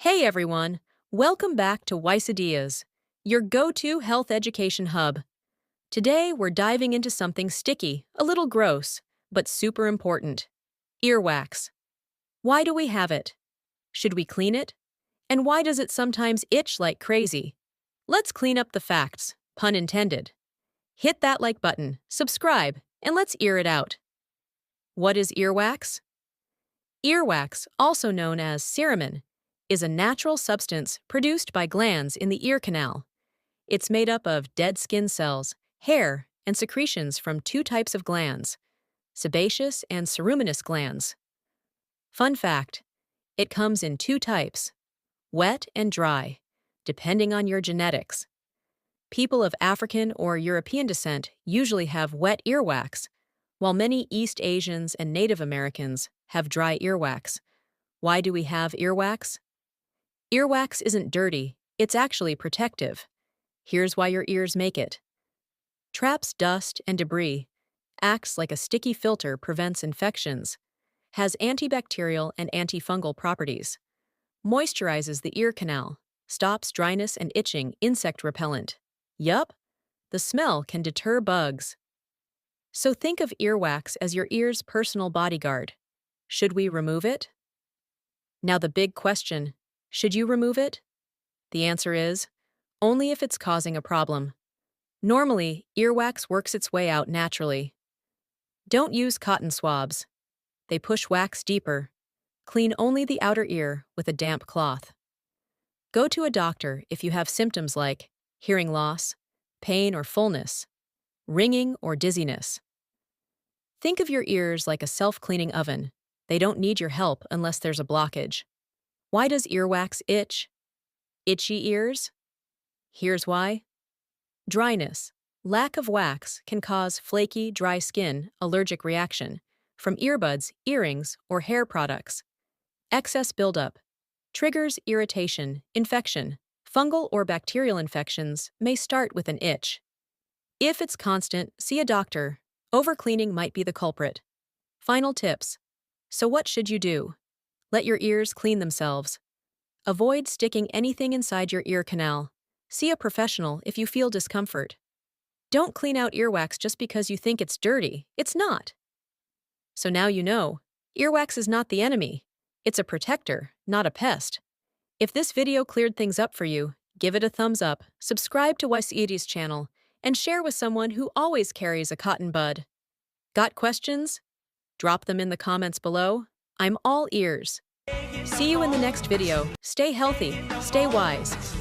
Hey everyone, welcome back to Wyse, your go-to health education hub. Today we're diving into something sticky, a little gross, but super important. Earwax. Why do we have it? Should we clean it? And why does it sometimes itch like crazy? Let's clean up the facts, pun intended. Hit that like button, subscribe, and let's ear it out. What is earwax? Earwax, also known as cerumen, is a natural substance produced by glands in the ear canal. It's made up of dead skin cells, hair, and secretions from two types of glands, sebaceous and ceruminous glands. Fun fact, it comes in two types, wet and dry, depending on your genetics. People of African or European descent usually have wet earwax, while many East Asians and Native Americans have dry earwax. Why do we have earwax? Earwax isn't dirty, it's actually protective. Here's why your ears make it. Traps dust and debris, acts like a sticky filter, prevents infections, has antibacterial and antifungal properties, moisturizes the ear canal, stops dryness and itching, insect repellent. Yup, the smell can deter bugs. So think of earwax as your ear's personal bodyguard. Should we remove it? Now the big question, should you remove it? The answer is, only if it's causing a problem. Normally, earwax works its way out naturally. Don't use cotton swabs. They push wax deeper. Clean only the outer ear with a damp cloth. Go to a doctor if you have symptoms like hearing loss, pain or fullness, ringing or dizziness. Think of your ears like a self-cleaning oven. They don't need your help unless there's a blockage. Why does earwax itch? Itchy ears? Here's why. Dryness. Lack of wax can cause flaky, dry skin, allergic reaction, from earbuds, earrings, or hair products. Excess buildup. Triggers irritation, infection. Fungal or bacterial infections may start with an itch. If it's constant, see a doctor. Overcleaning might be the culprit. Final tips. So what should you do? Let your ears clean themselves. Avoid sticking anything inside your ear canal. See a professional if you feel discomfort. Don't clean out earwax just because you think it's dirty. It's not. So now you know, earwax is not the enemy. It's a protector, not a pest. If this video cleared things up for you, give it a thumbs up, subscribe to Wyse's channel, and share with someone who always carries a cotton bud. Got questions? Drop them in the comments below. I'm all ears. See you in the next video. Stay healthy, stay wise.